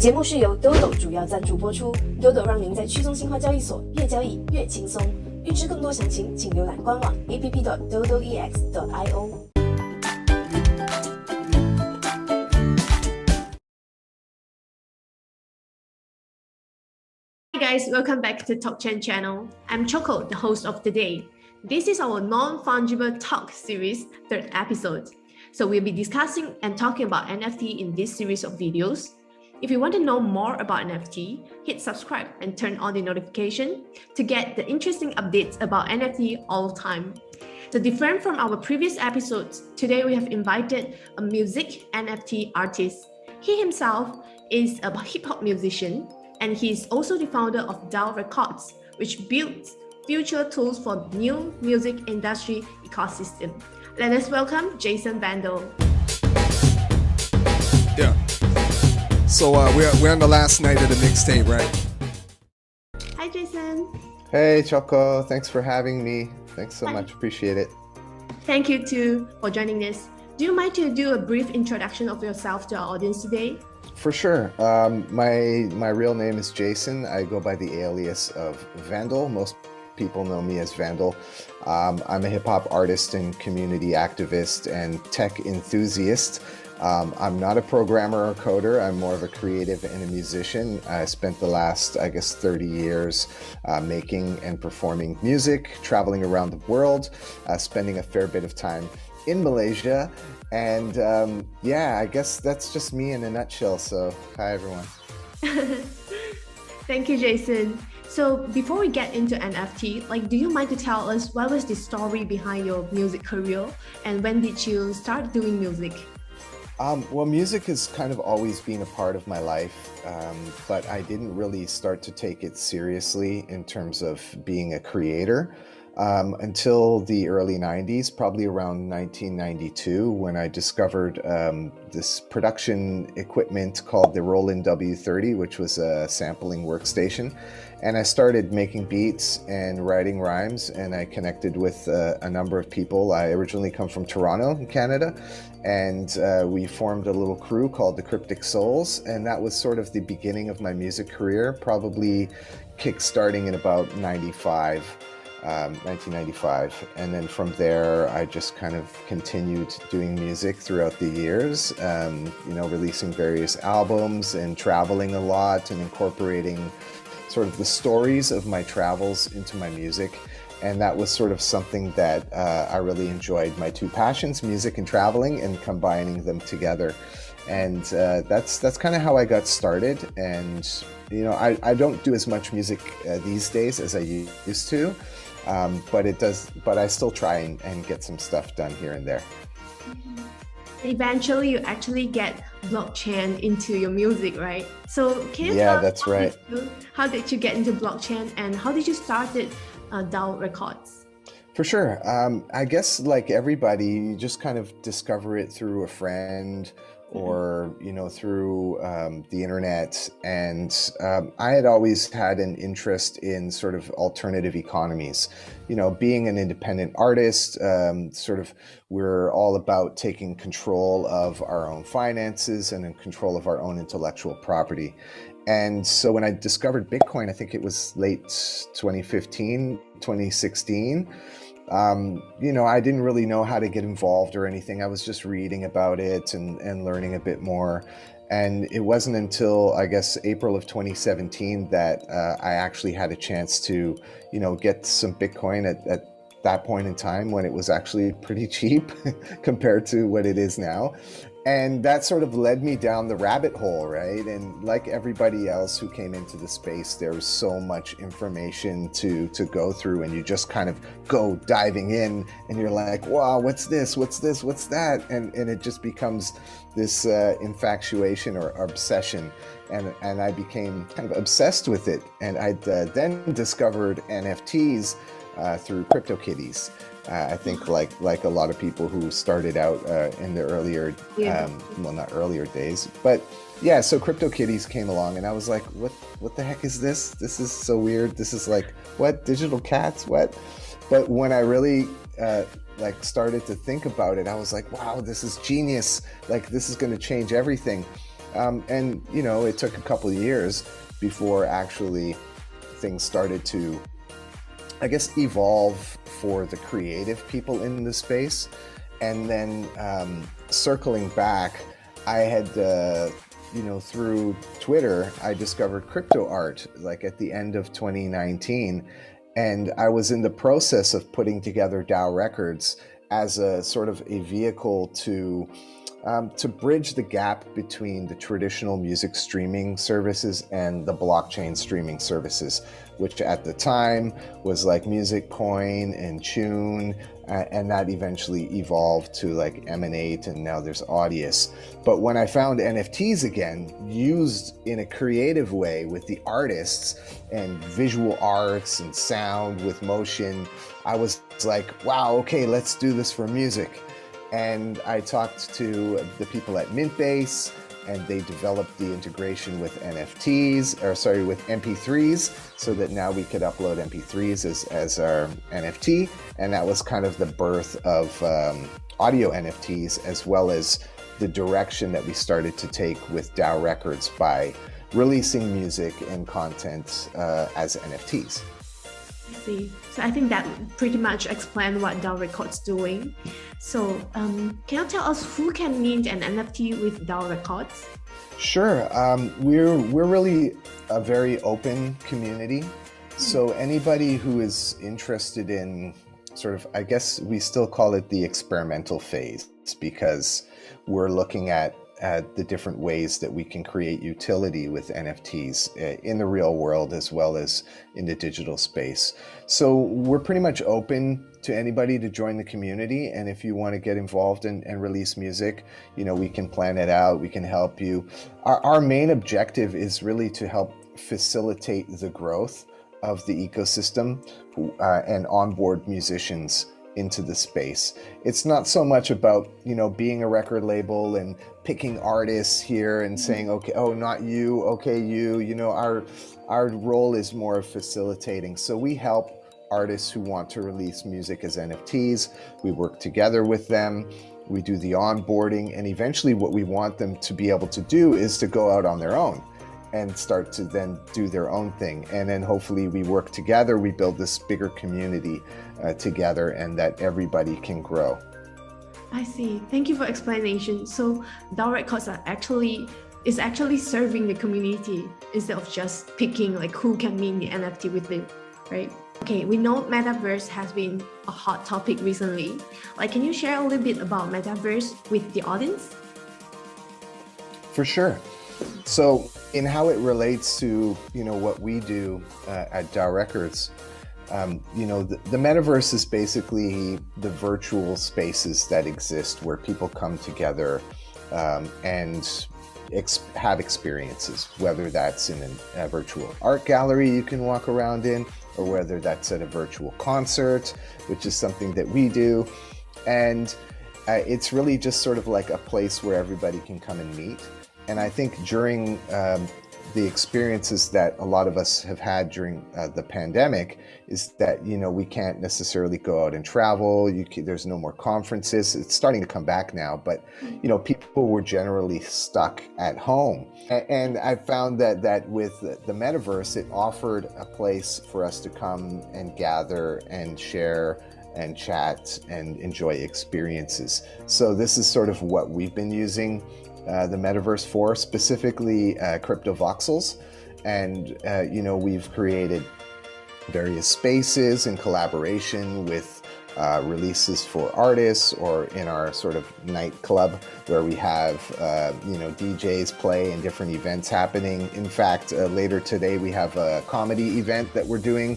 节目是由 Dodo 主要赞助播出 ，Dodo 让您在去中心化交易所越交易越轻松。预知更多详情，请浏览官网 app.dodoex.io。Hi guys, welcome back to TALKCHAIN channel. I'm Choco, the host of today. This is our non-fungible talk series, third episode. So we'll be discussing and talking about NFT in this series of videos. If you want to know more about NFT, hit subscribe and turn on the notification to get the interesting updates about NFT all the time. So different from our previous episodes, today we have invited a music NFT artist. He himself is a hip-hop musician, and he is also the founder of DAOrecords, which builds future tools for new music industry ecosystem. Let us welcome Jason Vandal. Yeah. So we're on the last night of the mixtape, right? Hi, Jason. Hey, Choco. Thanks for having me. Thanks so much. Appreciate it. Thank you too for joining us. Do you mind to do a brief introduction of yourself to our audience today? For sure. My real name is Jason. I go by the alias of Vandal. Most people know me as Vandal. I'm a hip-hop artist and community activist and tech enthusiast. I'm not a programmer or coder. I'm more of a creative and a musician. I spent the last, 30 years making and performing music, traveling around the world, spending a fair bit of time in Malaysia. And I guess that's just me in a nutshell. So hi, everyone. Thank you, Jason. So before we get into NFT, do you mind to tell us what was the story behind your music career and when did you start doing music? Well, music has kind of always been a part of my life, but I didn't really start to take it seriously in terms of being a creator until the early 90s, probably around 1992, when I discovered this production equipment called the Roland W30, which was a sampling workstation. And I started making beats and writing rhymes, and I connected with a number of people. I originally come from Toronto, in Canada, and we formed a little crew called the Cryptic Souls, and that was sort of the beginning of my music career, probably kick-starting in about 1995. And then from there, I just kind of continued doing music throughout the years, releasing various albums and traveling a lot and incorporating sort of the stories of my travels into my music. And that was sort of something that I really enjoyed, my two passions, music and traveling, and combining them together. And that's kind of how I got started. And, I don't do as much music these days as I used to, but I still try and get some stuff done here and there. Eventually, you actually get blockchain into your music, right? So can you tell us that's right. How did you get into blockchain and how did you start it, DAOrecords? For sure. I guess like everybody, you just kind of discover it through a friend or, through the internet. And I had always had an interest in sort of alternative economies. Being an independent artist, we're all about taking control of our own finances and in control of our own intellectual property. And so when I discovered Bitcoin, I think it was late 2015, 2016, I didn't really know how to get involved or anything. I was just reading about it and learning a bit more. And it wasn't until, I guess, April of 2017 that I actually had a chance to, get some Bitcoin at that point in time when it was actually pretty cheap compared to what it is now. And that sort of led me down the rabbit hole, right? And like everybody else who came into the space, there was so much information to go through, and you just kind of go diving in and you're like, wow, what's this? What's this? What's that? And it just becomes this infatuation or obsession. And I became kind of obsessed with it. And I then discovered NFTs through CryptoKitties. I think like a lot of people who started out in the earlier, not earlier days, but yeah, so CryptoKitties came along and I was like, what the heck is this? This is so weird. This is like, what? Digital cats? What? But when I really started to think about it, I was like, wow, this is genius. Like, this is going to change everything. And, it took a couple of years before actually things started to, I guess, evolve for the creative people in the space. And then circling back, I had, through Twitter, I discovered crypto art like at the end of 2019. And I was in the process of putting together DAOrecords as a sort of a vehicle to bridge the gap between the traditional music streaming services and the blockchain streaming services, which at the time was like Music Coin and Tune, and that eventually evolved to like Emanate, and now there's Audius. But when I found NFTs again, used in a creative way with the artists and visual arts and sound with motion, I was like, wow, okay, let's do this for music. And I talked to the people at Mintbase, and they developed the integration with with MP3s, so that now we could upload MP3s as our NFT. And that was kind of the birth of audio NFTs, as well as the direction that we started to take with DAOrecords by releasing music and content as NFTs. I see. So I think that pretty much explains what DAOrecords doing. So can you tell us who can mint an NFT with DAOrecords? Sure. We're really a very open community. So anybody who is interested in sort of, I guess we still call it the experimental phase, because we're looking at the different ways that we can create utility with NFTs in the real world as well as in the digital space. So we're pretty much open to anybody to join the community. And if you want to get involved and release music, we can plan it out, we can help you. Our main objective is really to help facilitate the growth of the ecosystem and onboard musicians into the space. It's not so much about, being a record label and picking artists here and saying, okay, oh, not you, okay, you, our role is more of facilitating. So we help artists who want to release music as NFTs. We work together with them. We do the onboarding, and eventually what we want them to be able to do is to go out on their own and start to then do their own thing. And then hopefully we work together, we build this bigger community together, and that everybody can grow. I see. Thank you for explanation. So DAOrecords is actually serving the community instead of just picking like who can mint the NFT with it, right? Okay, we know Metaverse has been a hot topic recently. Can you share a little bit about Metaverse with the audience? For sure. So in how it relates to, what we do at DAOrecords, the metaverse is basically the virtual spaces that exist where people come together and have experiences, whether that's in a virtual art gallery you can walk around in, or whether that's at a virtual concert, which is something that we do. And it's really just sort of like a place where everybody can come and meet. And I think during the experiences that a lot of us have had during the pandemic is that, we can't necessarily go out and travel. There's no more conferences. It's starting to come back now, but, people were generally stuck at home. And I found that with the metaverse, it offered a place for us to come and gather and share and chat and enjoy experiences. So this is sort of what we've been using the metaverse for, specifically crypto voxels. And, we've created various spaces in collaboration with releases for artists, or in our sort of nightclub where we have, DJs play and different events happening. In fact, later today we have a comedy event that we're doing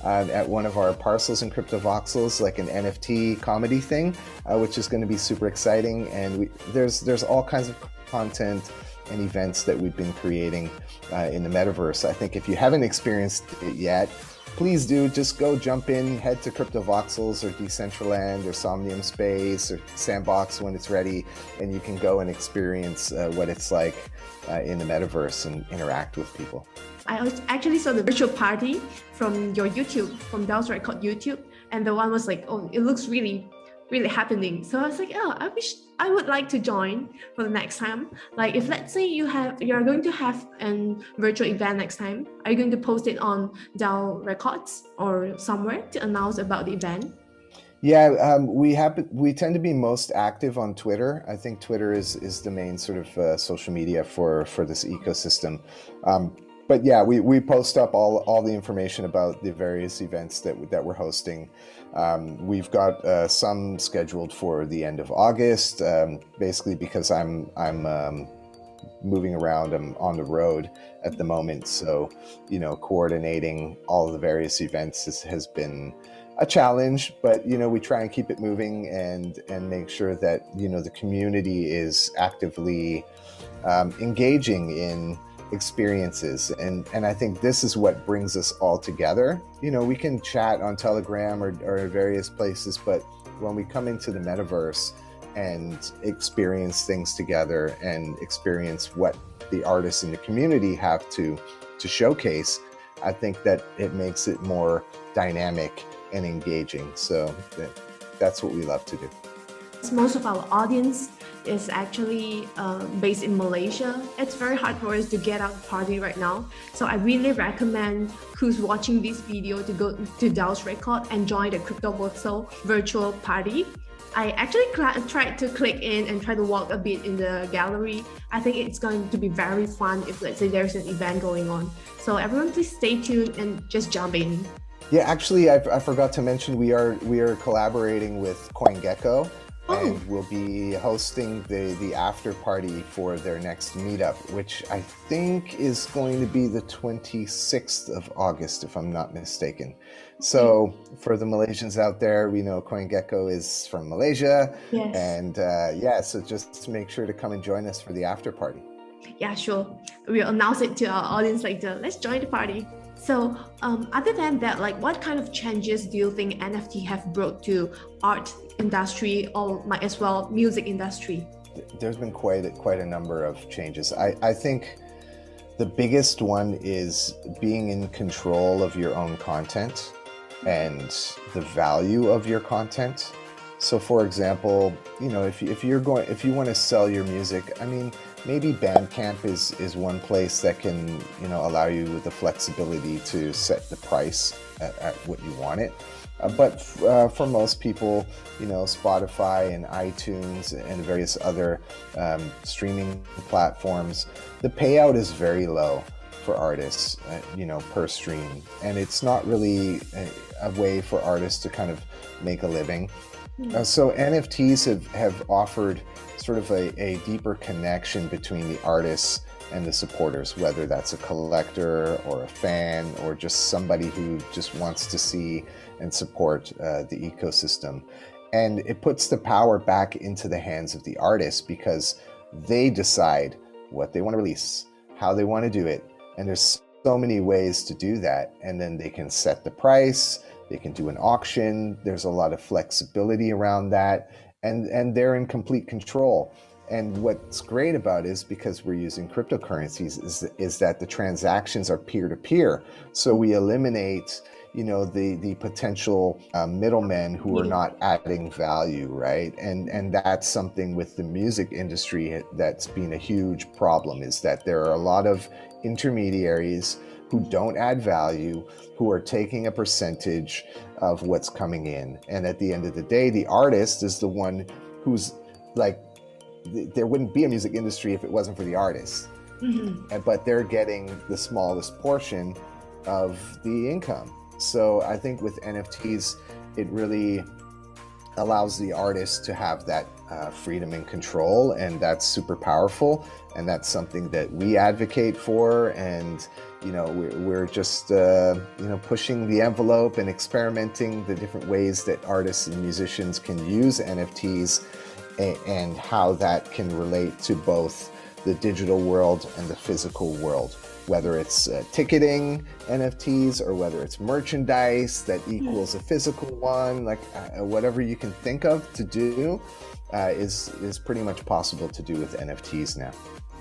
at one of our parcels in Crypto Voxels, like an NFT comedy thing, which is going to be super exciting. And there's all kinds of content and events that we've been creating in the metaverse. I think if you haven't experienced it yet, please do. Just go jump in, head to Crypto Voxels or Decentraland or Somnium Space or Sandbox when it's ready, and you can go and experience what it's like in the metaverse and interact with people. I actually saw the virtual party from your YouTube, from DAOrecords YouTube, and the one was like, oh, it looks really really happening. So I was like, oh, I would like to join for the next time. Like if let's say you're going to have a virtual event next time, are you going to post it on DAOrecords or somewhere to announce about the event? Yeah, we tend to be most active on Twitter. I think Twitter is the main sort of social media for this ecosystem. But yeah, we post up all the information about the various events that we're hosting. We've got some scheduled for the end of August, basically because I'm moving around. I'm on the road at the moment, so coordinating all the various events has been a challenge, but we try and keep it moving and make sure that the community is actively engaging in experiences, and I think this is what brings us all together. We can chat on Telegram or various places, but when we come into the metaverse and experience things together and experience what the artists in the community have to showcase, I think that it makes it more dynamic and engaging. So that's what we love to do. Most of our audience is actually based in Malaysia. It's very hard for us to get out party right now. So I really recommend who's watching this video to go to DAOrecords and join the Crypto virtual party. I actually tried to click in and try to walk a bit in the gallery. I think it's going to be very fun if let's say there's an event going on. So everyone please stay tuned and just jump in. Yeah, actually, I forgot to mention we are collaborating with CoinGecko, and we'll be hosting the after party for their next meetup, which I think is going to be the 26th of August, if I'm not mistaken. So for the Malaysians out there, we know CoinGecko is from Malaysia, yes. And so just make sure to come and join us for the after party. Yeah, sure. We'll announce it to our audience later. Let's join the party. So other than that, like what kind of changes do you think NFT have brought to art industry or might as well music industry? There's been quite a number of changes. I think the biggest one is being in control of your own content and the value of your content. So for example, if you want to sell your music, I mean, maybe Bandcamp is one place that can, allow you with the flexibility to set the price at what you want it. But for most people, Spotify and iTunes and various other streaming platforms, the payout is very low for artists, per stream. And it's not really a way for artists to kind of make a living. So NFTs have offered sort of a deeper connection between the artists and the supporters, whether that's a collector or a fan or just somebody who just wants to see and support the ecosystem. And it puts the power back into the hands of the artists because they decide what they want to release, how they want to do it. And there's so many ways to do that. And then they can set the price, they can do an auction. There's a lot of flexibility around that. And they're in complete control. And what's great about it is because we're using cryptocurrencies is that the transactions are peer-to-peer. So we eliminate, the potential middlemen who are not adding value, right? And that's something with the music industry that's been a huge problem, is that there are a lot of intermediaries who don't add value, who are taking a percentage of what's coming in. And at the end of the day, the artist is the one who's like, there wouldn't be a music industry if it wasn't for the artists. But they're getting the smallest portion of the income. So I think with NFTs, it really allows the artist to have that freedom and control, and that's super powerful. And that's something that we advocate for. And we're just pushing the envelope and experimenting the different ways that artists and musicians can use NFTs and how that can relate to both the digital world and the physical world, whether it's ticketing NFTs or whether it's merchandise that equals a physical one, like whatever you can think of to do is pretty much possible to do with NFTs now.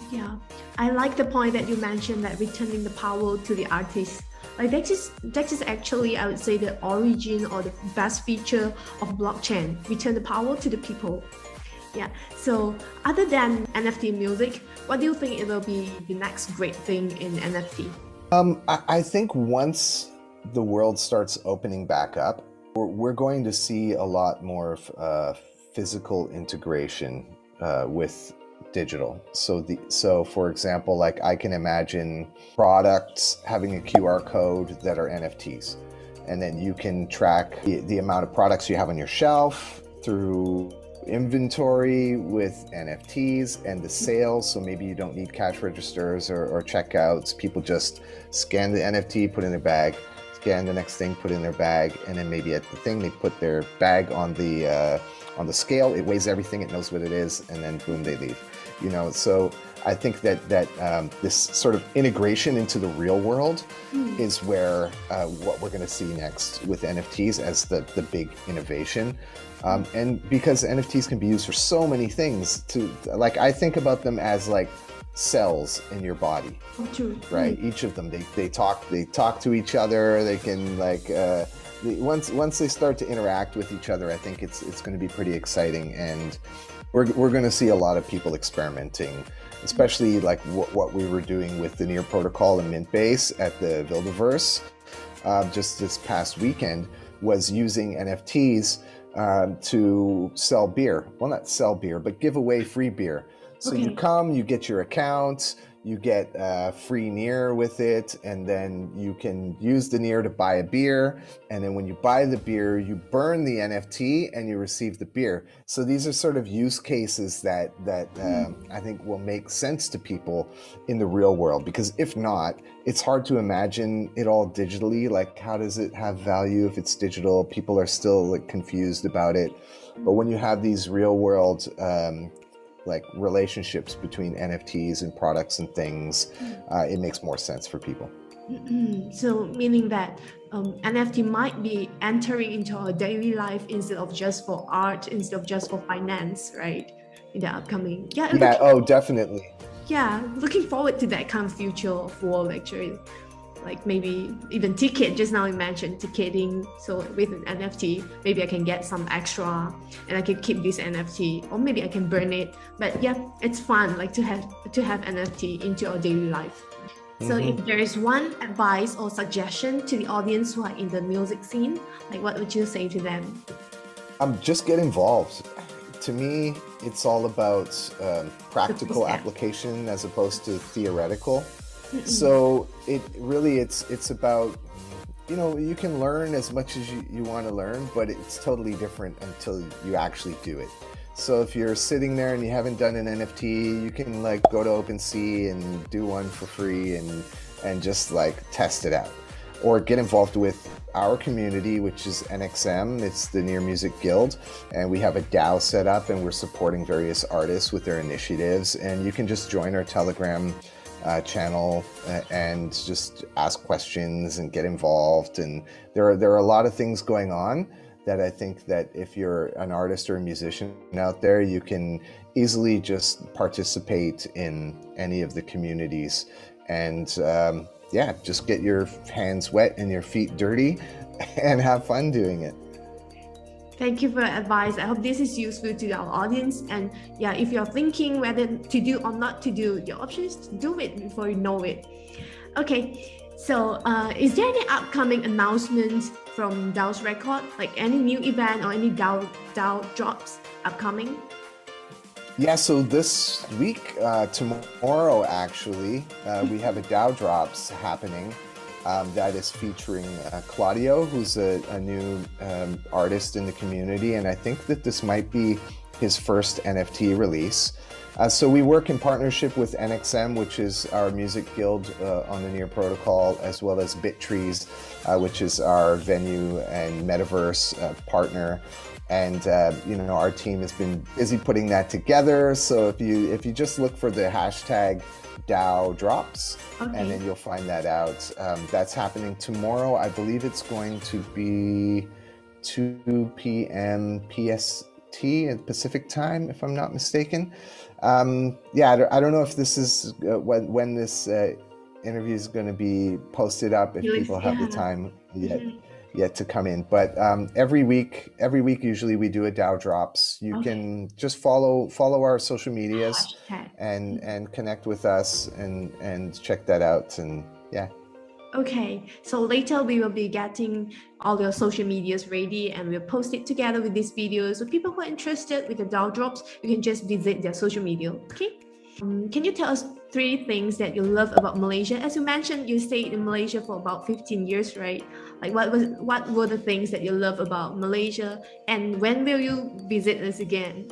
Yeah, I like the point that you mentioned, that returning the power to the artist. Like that is actually, I would say, the origin or the best feature of blockchain. Return the power to the people. Yeah. So other than NFT music, what do you think it will be the next great thing in NFT? I think once the world starts opening back up, we're going to see a lot more physical integration with digital. So for example, like I can imagine products having a QR code that are NFTs, and then you can track the amount of products you have on your shelf through inventory with NFTs and the sales. So maybe you don't need cash registers or checkouts. People just scan the NFT, put in their bag, scan the next thing, put in their bag, and then maybe at the thing they put their bag on the scale. It weighs everything, it knows what it is, and then boom, they leave. You know, so I think that this sort of integration into the real world is where what we're going to see next with NFTs as the big innovation. And because NFTs can be used for so many things, like I think about them as like cells in your body, right? Each of them, they talk to each other. They can like once they start to interact with each other, I think it's going to be pretty exciting, and we're going to see a lot of people experimenting, especially like what we were doing with the Near Protocol and Mintbase at the Wilderverse just this past weekend, was using NFTs to sell beer. Well, not sell beer, but give away free beer. So you come, you get your account, you get free Near with it, and then you can use the Near to buy a beer. And then when you buy the beer, you burn the NFT and you receive the beer. So these are sort of use cases that I think will make sense to people in the real world. Because if not, it's hard to imagine it all digitally. Like, how does it have value if it's digital? People are still like confused about it. But when you have these real world like relationships between NFTs and products and things, it makes more sense for people. So meaning that NFT might be entering into our daily life instead of just for art, instead of just for finance, right? In the upcoming, definitely. Yeah, looking forward to that kind of future of world actually. Like maybe even ticket, just now you mentioned ticketing. So with an NFT, maybe I can get some extra and I can keep this NFT, or maybe I can burn it. But yeah, it's fun like to have NFT into our daily life. So if there is one advice or suggestion to the audience who are in the music scene, like what would you say to them? Just get involved. To me, it's all about practical application as opposed to theoretical. So it's about, you can learn as much as you want to learn, but it's totally different until you actually do it. So if you're sitting there and you haven't done an NFT, you can like go to OpenSea and do one for free and just like test it out, or get involved with our community, which is NXM. It's the Near Music Guild, and we have a DAO set up and we're supporting various artists with their initiatives, and you can just join our Telegram channel and just ask questions and get involved. And there are a lot of things going on that I think that if you're an artist or a musician out there, you can easily just participate in any of the communities and just get your hands wet and your feet dirty and have fun doing it. Thank you for your advice. I hope this is useful to our audience. And yeah, if you're thinking whether to do or not to do, your option is to do it before you know it. Okay, so is there any upcoming announcements from DAOrecords, like any new event or any DAO drops upcoming? Yeah, so this week, tomorrow actually, we have a DAO drops happening. That is featuring Claudio, who's a new artist in the community, and I think that this might be his first NFT release. So we work in partnership with NXM, which is our music guild on the Near Protocol, as well as BitTrees, which is our venue and metaverse partner. And our team has been busy putting that together. So if you just look for the hashtag DAO drops, and then you'll find that out. That's happening tomorrow. I believe it's going to be 2 p.m. PST at Pacific time, if I'm not mistaken. I don't know if this is when this interview is going to be posted up if people have the time yet to come in. But every week usually we do a DAO drops. You can just follow our social medias and connect with us and check that out. And yeah. Okay, so later we will be getting all your social medias ready and we'll post it together with this video. So people who are interested with the DAO drops, you can just visit their social media. Okay. Can you tell us 3 things that you love about Malaysia? As you mentioned, you stayed in Malaysia for about 15 years, right? Like what were the things that you love about Malaysia, and when will you visit us again?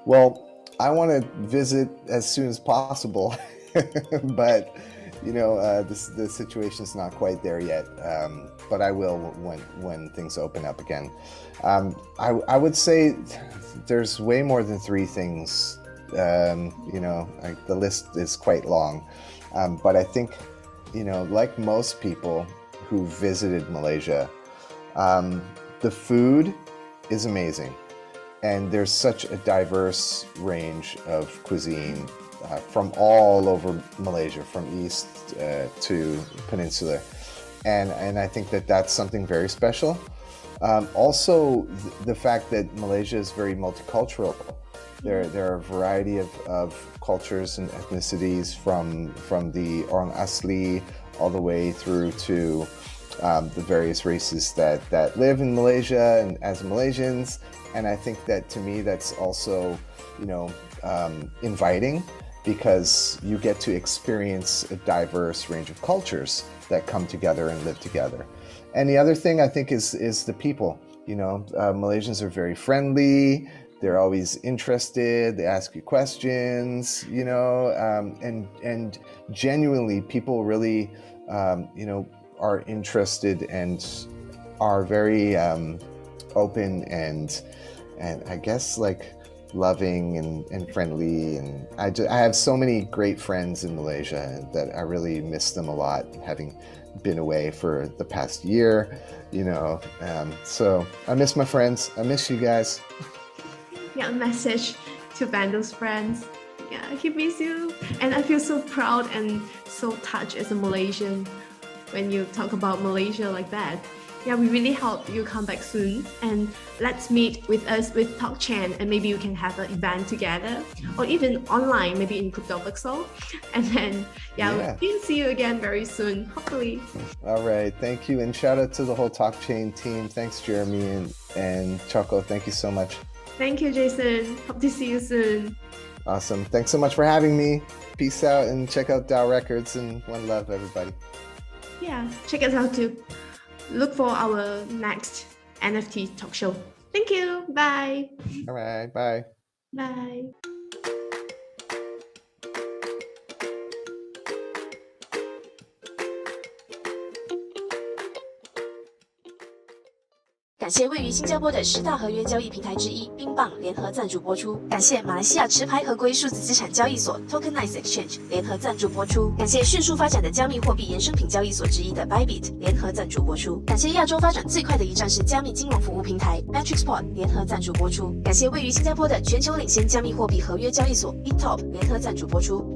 Well, I want to visit as soon as possible, but the situation's not quite there yet. But I will when things open up again. I would say there's way more than 3 things. The list is quite long, but I think like most people who visited Malaysia, the food is amazing, and there's such a diverse range of cuisine from all over Malaysia, from east to peninsula, and I think that's something very special. Also, the fact that Malaysia is very multicultural. There are a variety of cultures and ethnicities from the Orang Asli all the way through to the various races that live in Malaysia and as Malaysians. And I think that to me that's also inviting, because you get to experience a diverse range of cultures that come together and live together. And the other thing I think is the people. Malaysians are very friendly. They're always interested. They ask you questions, and genuinely people really, are interested and are very open and I guess like loving and friendly. And I have so many great friends in Malaysia that I really miss them a lot, having been away for the past year, so I miss my friends. I miss you guys. Yeah, a message to Vandal's friends. Yeah, he miss you. And I feel so proud and so touched as a Malaysian when you talk about Malaysia like that. Yeah, we really hope you come back soon, and let's meet with us with TALKCHAIN, and maybe we can have an event together, or even online, maybe in CryptoVoxel. And then we'll see you again very soon, hopefully. All right, thank you, and shout out to the whole TALKCHAIN team. Thanks, Jeremy and Choco. Thank you so much. Thank you, Jason. Hope to see you soon. Awesome. Thanks so much for having me. Peace out, and check out DAOrecords, and one love, everybody. Yeah, check us out too. Look for our next NFT talk show. Thank you. Bye. All right. Bye. Bye.感谢位于新加坡的10大合约交易平台之一冰棒联合赞助播出。感谢马来西亚持牌合规数字资产交易所 Tokenized Exchange 联合赞助播出。感谢迅速发展的加密货币衍生品交易所之一的 Bybit 联合赞助播出。感谢亚洲发展最快的一站式加密金融服务平台 MatrixPort 联合赞助播出。感谢位于新加坡的全球领先加密货币合约交易所 BitTop 联合赞助播出。